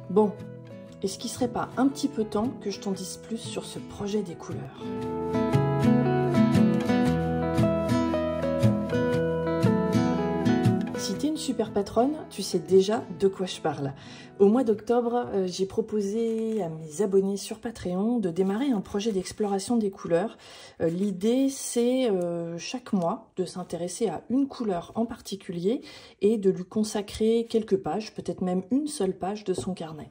Bon, est-ce qu'il serait pas un petit peu temps que je t'en dise plus sur ce projet des couleurs ? Si t'es une super patronne, tu sais déjà de quoi je parle. Au mois d'octobre, j'ai proposé à mes abonnés sur Patreon de démarrer un projet d'exploration des couleurs. L'idée, c'est chaque mois de s'intéresser à une couleur en particulier et de lui consacrer quelques pages, peut-être même une seule page de son carnet.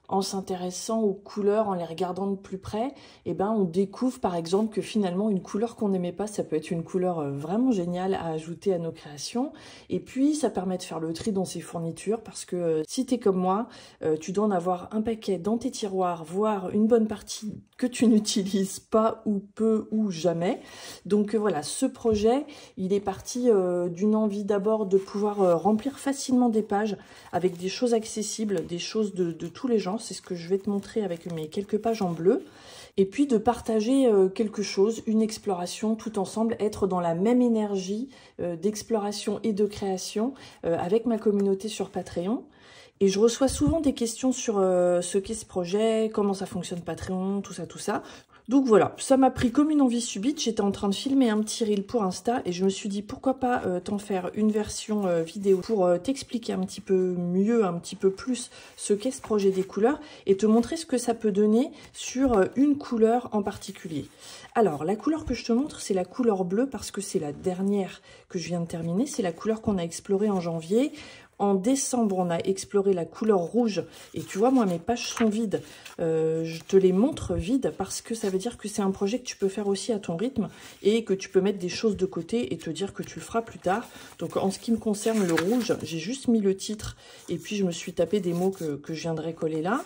En s'intéressant aux couleurs, en les regardant de plus près, on découvre par exemple que finalement une couleur qu'on n'aimait pas, ça peut être une couleur vraiment géniale à ajouter à nos créations. Et puis ça permet de faire le tri dans ses fournitures parce que si t'es comme moi, tu dois en avoir un paquet dans tes tiroirs, voire une bonne partie que tu n'utilises pas ou peu ou jamais. Donc voilà, ce projet, il est parti d'une envie d'abord de pouvoir remplir facilement des pages avec des choses accessibles, des choses de tous les genres. C'est ce que je vais te montrer avec mes quelques pages en bleu. Et puis de partager quelque chose, une exploration tout ensemble, être dans la même énergie d'exploration et de création avec ma communauté sur Patreon. Et je reçois souvent des questions sur ce qu'est ce projet, comment ça fonctionne Patreon, tout ça. Donc voilà, ça m'a pris comme une envie subite. J'étais en train de filmer un petit reel pour Insta et je me suis dit pourquoi pas t'en faire une version vidéo pour t'expliquer un petit peu mieux, un petit peu plus ce qu'est ce projet des couleurs et te montrer ce que ça peut donner sur une couleur en particulier. Alors, la couleur que je te montre, c'est la couleur bleue parce que c'est la dernière que je viens de terminer. C'est la couleur qu'on a explorée en janvier. En décembre, on a exploré la couleur rouge. Et tu vois, moi, mes pages sont vides. Je te les montre vides parce que ça veut dire que c'est un projet que tu peux faire aussi à ton rythme et que tu peux mettre des choses de côté et te dire que tu le feras plus tard. Donc, en ce qui me concerne, le rouge, j'ai juste mis le titre et puis je me suis tapé des mots que je viendrai coller là.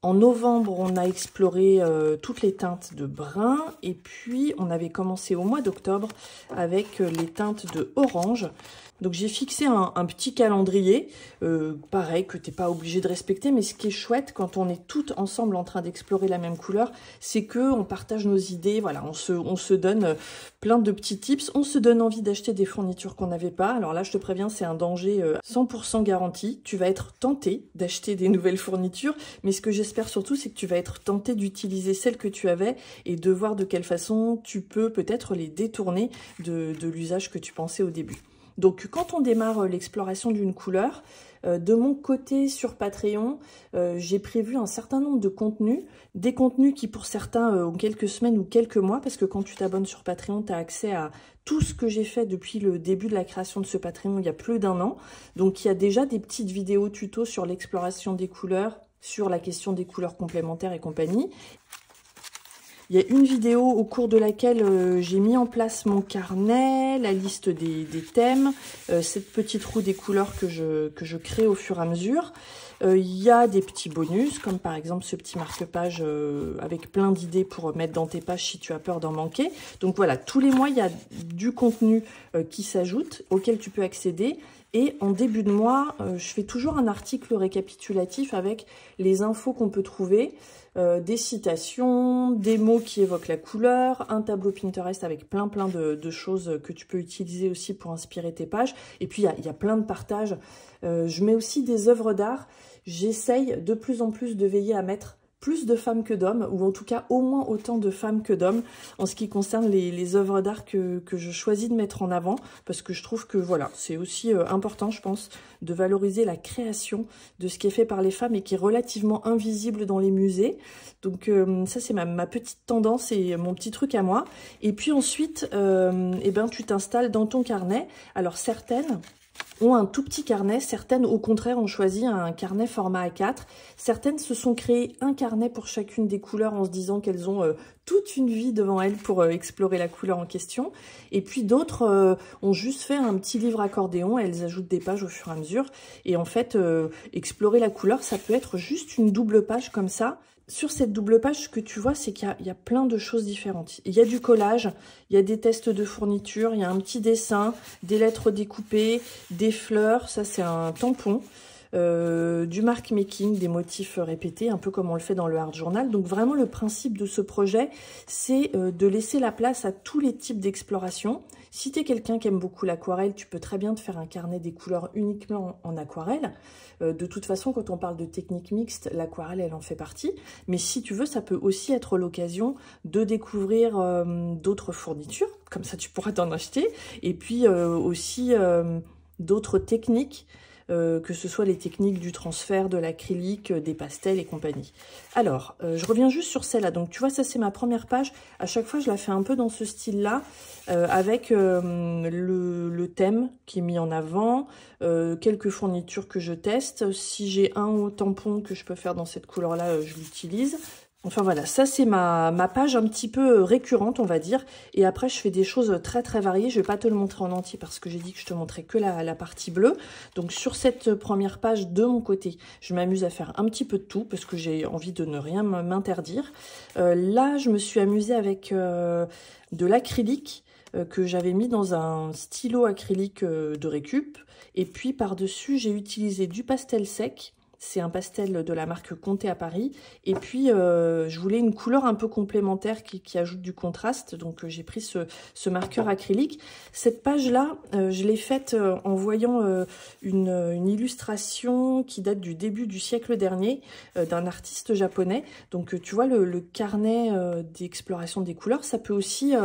En novembre, on a exploré toutes les teintes de brun et puis on avait commencé au mois d'octobre avec les teintes de orange. Donc j'ai fixé un petit calendrier, pareil, que tu n'es pas obligé de respecter, mais ce qui est chouette quand on est toutes ensemble en train d'explorer la même couleur, c'est qu'on partage nos idées, voilà, on se donne plein de petits tips, on se donne envie d'acheter des fournitures qu'on n'avait pas. Alors là, je te préviens, c'est un danger 100% garanti. Tu vas être tenté d'acheter des nouvelles fournitures, mais ce que j'espère surtout, c'est que tu vas être tenté d'utiliser celles que tu avais et de voir de quelle façon tu peux peut-être les détourner de l'usage que tu pensais au début. Donc, quand on démarre l'exploration d'une couleur, de mon côté sur Patreon, j'ai prévu un certain nombre de contenus, des contenus qui pour certains ont quelques semaines ou quelques mois, parce que quand tu t'abonnes sur Patreon, tu as accès à tout ce que j'ai fait depuis le début de la création de ce Patreon il y a plus d'1 an. Donc, il y a déjà des petites vidéos tuto sur l'exploration des couleurs, sur la question des couleurs complémentaires et compagnie. Il y a une vidéo au cours de laquelle j'ai mis en place mon carnet, la liste des thèmes, cette petite roue des couleurs que je crée au fur et à mesure. Il y a des petits bonus, comme par exemple ce petit marque-page avec plein d'idées pour mettre dans tes pages si tu as peur d'en manquer. Donc voilà, tous les mois, il y a du contenu qui s'ajoute, auquel tu peux accéder. Et en début de mois, je fais toujours un article récapitulatif avec les infos qu'on peut trouver, des citations, des mots qui évoquent la couleur, un tableau Pinterest avec plein de choses que tu peux utiliser aussi pour inspirer tes pages. Et puis, il y a plein de partages. Je mets aussi des œuvres d'art. J'essaye de plus en plus de veiller à mettre plus de femmes que d'hommes, ou en tout cas au moins autant de femmes que d'hommes en ce qui concerne les œuvres d'art que je choisis de mettre en avant, parce que je trouve que voilà, c'est aussi important, je pense, de valoriser la création de ce qui est fait par les femmes et qui est relativement invisible dans les musées. Donc ça, c'est ma petite tendance et mon petit truc à moi. Et puis ensuite, tu t'installes dans ton carnet. Alors certaines ont un tout petit carnet, certaines au contraire ont choisi un carnet format A4, certaines se sont créées un carnet pour chacune des couleurs en se disant qu'elles ont toute une vie devant elles pour explorer la couleur en question, et puis d'autres ont juste fait un petit livre accordéon, elles ajoutent des pages au fur et à mesure, et en fait explorer la couleur ça peut être juste une double page comme ça. Sur cette double page, ce que tu vois, c'est qu'il y a plein de choses différentes. Il y a du collage, il y a des tests de fourniture, il y a un petit dessin, des lettres découpées, des fleurs, ça c'est un tampon. du mark making, des motifs répétés, un peu comme on le fait dans le art journal. Donc vraiment le principe de ce projet, c'est de laisser la place à tous les types d'exploration. Si tu es quelqu'un qui aime beaucoup l'aquarelle, tu peux très bien te faire un carnet des couleurs uniquement en aquarelle. De toute façon, quand on parle de technique mixte, l'aquarelle, elle en fait partie. Mais si tu veux, ça peut aussi être l'occasion de découvrir d'autres fournitures. Comme ça, tu pourras t'en acheter. Et puis aussi d'autres techniques, que ce soit les techniques du transfert, de l'acrylique, des pastels et compagnie. Alors, je reviens juste sur celle-là. Donc, tu vois, ça, c'est ma première page. À chaque fois, je la fais un peu dans ce style-là, avec le thème qui est mis en avant, quelques fournitures que je teste. Si j'ai un tampon que je peux faire dans cette couleur-là, je l'utilise. Enfin voilà, ça c'est ma page un petit peu récurrente, on va dire. Et après, je fais des choses très très variées. Je vais pas te le montrer en entier parce que j'ai dit que je te montrais que la partie bleue. Donc sur cette première page, de mon côté, je m'amuse à faire un petit peu de tout parce que j'ai envie de ne rien m'interdire. Là, je me suis amusée avec de l'acrylique que j'avais mis dans un stylo acrylique de récup. Et puis par-dessus, j'ai utilisé du pastel sec. C'est un pastel de la marque Conté à Paris. Et puis, je voulais une couleur un peu complémentaire qui ajoute du contraste. Donc, j'ai pris ce marqueur acrylique. Cette page-là, je l'ai faite en voyant une illustration qui date du début du siècle dernier d'un artiste japonais. Donc, tu vois, le carnet d'exploration des couleurs, ça peut aussi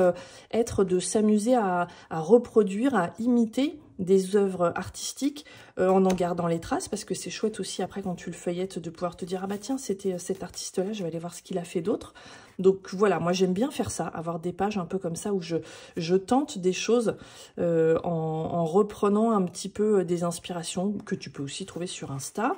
être de s'amuser à reproduire, à imiter des œuvres artistiques en gardant les traces, parce que c'est chouette aussi après quand tu le feuillettes de pouvoir te dire ah bah tiens c'était cet artiste là, je vais aller voir ce qu'il a fait d'autre. Donc voilà, moi j'aime bien faire ça, avoir des pages un peu comme ça où je tente des choses en reprenant un petit peu des inspirations que tu peux aussi trouver sur Insta.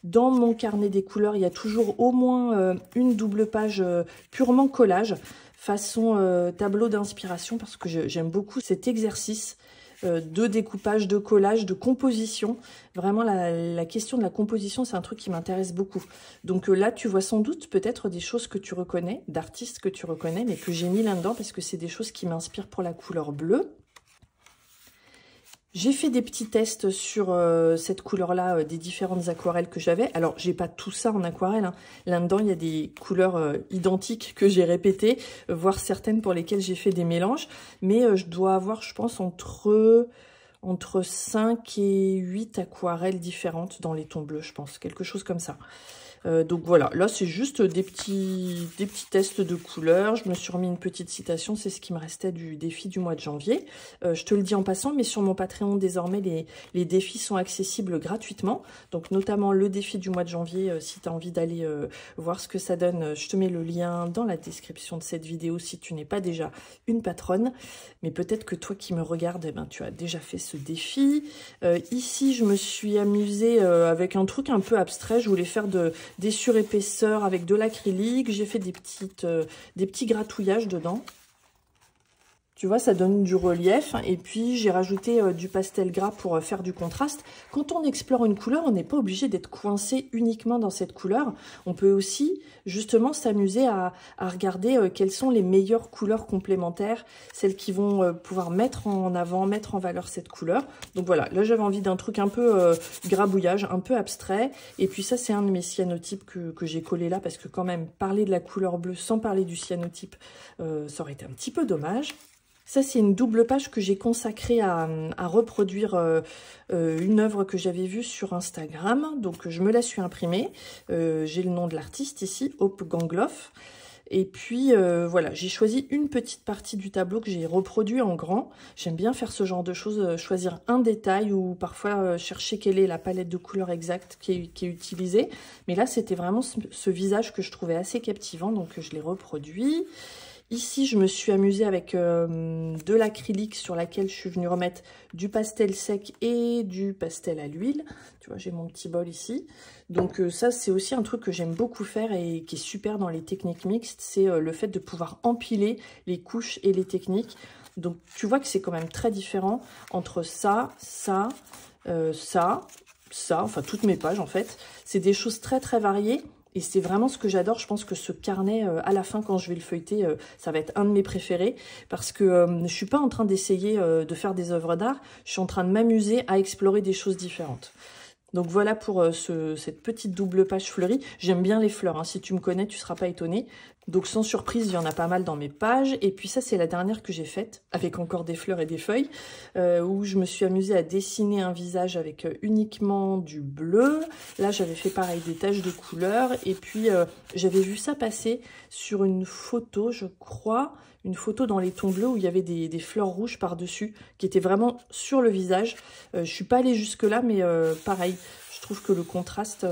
Dans mon carnet des couleurs, il y a toujours au moins une double page purement collage, façon tableau d'inspiration, parce que j'aime beaucoup cet exercice de découpage, de collage, de composition. Vraiment, la question de la composition, c'est un truc qui m'intéresse beaucoup. Donc là, tu vois sans doute peut-être des choses que tu reconnais, d'artistes que tu reconnais, mais que j'ai mis là-dedans parce que c'est des choses qui m'inspirent pour la couleur bleue. J'ai fait des petits tests sur cette couleur-là, des différentes aquarelles que j'avais. Alors, j'ai pas tout ça en aquarelle, hein. Là-dedans, il y a des couleurs identiques que j'ai répétées, voire certaines pour lesquelles j'ai fait des mélanges. Mais je dois avoir, je pense, entre 5 et 8 aquarelles différentes dans les tons bleus, je pense. Quelque chose comme ça. Donc voilà, là c'est juste des petits tests de couleurs. Je me suis remis une petite citation, c'est ce qui me restait du défi du mois de janvier. Je te le dis en passant, mais sur mon Patreon désormais les défis sont accessibles gratuitement. Donc notamment le défi du mois de janvier, si tu as envie d'aller voir ce que ça donne, je te mets le lien dans la description de cette vidéo si tu n'es pas déjà une patronne. Mais peut-être que toi qui me regardes, eh ben, tu as déjà fait ce défi. Ici je me suis amusée avec un truc un peu abstrait, je voulais faire des surépaisseurs avec de l'acrylique. J'ai fait des petits gratouillages dedans. Tu vois, ça donne du relief. Et puis, j'ai rajouté du pastel gras pour faire du contraste. Quand on explore une couleur, on n'est pas obligé d'être coincé uniquement dans cette couleur. On peut aussi, justement, s'amuser à regarder quelles sont les meilleures couleurs complémentaires, celles qui vont pouvoir mettre en avant, mettre en valeur cette couleur. Donc voilà, là, j'avais envie d'un truc un peu grabouillage, un peu abstrait. Et puis ça, c'est un de mes cyanotypes que j'ai collé là, parce que quand même, parler de la couleur bleue sans parler du cyanotype, ça aurait été un petit peu dommage. Ça, c'est une double page que j'ai consacrée à reproduire une œuvre que j'avais vue sur Instagram. Donc, je me la suis imprimée. J'ai le nom de l'artiste ici, Hope Gangloff. Et puis, voilà, j'ai choisi une petite partie du tableau que j'ai reproduit en grand. J'aime bien faire ce genre de choses, choisir un détail ou parfois chercher quelle est la palette de couleurs exacte qui est utilisée. Mais là, c'était vraiment ce visage que je trouvais assez captivant, donc je l'ai reproduit. Ici, je me suis amusée avec de l'acrylique sur laquelle je suis venue remettre du pastel sec et du pastel à l'huile. Tu vois, j'ai mon petit bol ici. Donc ça, c'est aussi un truc que j'aime beaucoup faire et qui est super dans les techniques mixtes. C'est le fait de pouvoir empiler les couches et les techniques. Donc tu vois que c'est quand même très différent entre ça, ça, enfin toutes mes pages en fait. C'est des choses très très variées. Et c'est vraiment ce que j'adore. Je pense que ce carnet, à la fin, quand je vais le feuilleter, ça va être un de mes préférés. Parce que je suis pas en train d'essayer de faire des œuvres d'art. Je suis en train de m'amuser à explorer des choses différentes. Donc voilà pour cette petite double page fleurie. J'aime bien les fleurs, hein. Si tu me connais, tu ne seras pas étonné. Donc sans surprise, il y en a pas mal dans mes pages. Et puis ça, c'est la dernière que j'ai faite, avec encore des fleurs et des feuilles, où je me suis amusée à dessiner un visage avec uniquement du bleu. Là, j'avais fait pareil, des taches de couleur. Et puis, j'avais vu ça passer sur une photo, je crois, une photo dans les tons bleus où il y avait des fleurs rouges par-dessus, qui étaient vraiment sur le visage. Je suis pas allée jusque-là, mais pareil. Je trouve que le contraste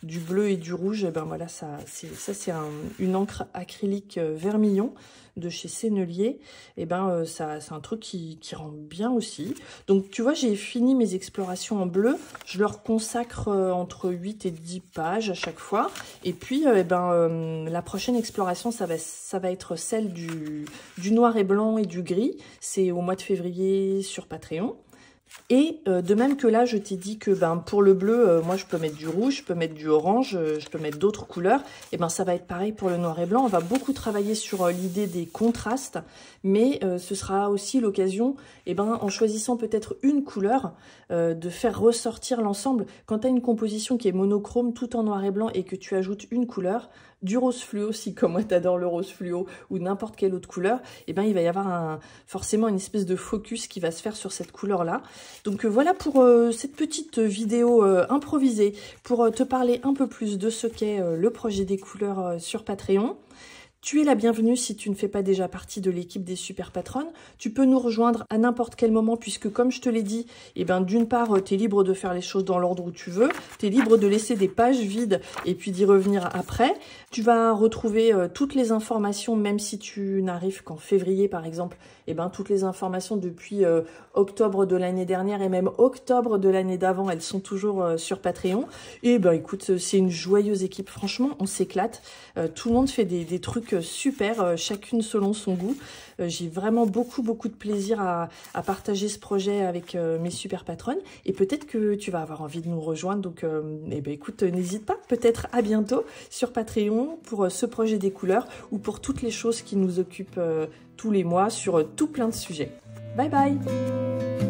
du bleu et du rouge, eh ben voilà, ça c'est une encre acrylique vermillon de chez Sennelier. Et ben c'est un truc qui rend bien aussi. Donc tu vois, j'ai fini mes explorations en bleu. Je leur consacre entre 8 et 10 pages à chaque fois. Et puis la prochaine exploration, ça va être celle du noir et blanc et du gris. C'est au mois de février sur Patreon. Et de même que là, je t'ai dit que pour le bleu, moi je peux mettre du rouge, je peux mettre du orange, je peux mettre d'autres couleurs. Et ça va être pareil pour le noir et blanc. On va beaucoup travailler sur l'idée des contrastes, mais ce sera aussi l'occasion, en choisissant peut-être une couleur, de faire ressortir l'ensemble. Quand tu as une composition qui est monochrome, tout en noir et blanc, et que tu ajoutes une couleur, du rose fluo, si comme moi t'adores le rose fluo, ou n'importe quelle autre couleur, il va y avoir forcément une espèce de focus qui va se faire sur cette couleur-là. Donc voilà pour cette petite vidéo improvisée, pour te parler un peu plus de ce qu'est le projet des couleurs sur Patreon. Tu es la bienvenue si tu ne fais pas déjà partie de l'équipe des super patronnes. Tu peux nous rejoindre à n'importe quel moment puisque, comme je te l'ai dit, d'une part, tu es libre de faire les choses dans l'ordre où tu veux. Tu es libre de laisser des pages vides et puis d'y revenir après. Tu vas retrouver toutes les informations, même si tu n'arrives qu'en février, par exemple, toutes les informations depuis octobre de l'année dernière et même octobre de l'année d'avant, elles sont toujours sur Patreon. Et écoute, c'est une joyeuse équipe. Franchement, on s'éclate. Tout le monde fait des trucs super, chacune selon son goût. J'ai vraiment beaucoup de plaisir à partager ce projet avec mes super patronnes. Et peut-être que tu vas avoir envie de nous rejoindre. Donc, écoute, n'hésite pas. Peut-être à bientôt sur Patreon pour ce projet des couleurs ou pour toutes les choses qui nous occupent tous les mois sur tout plein de sujets. Bye bye!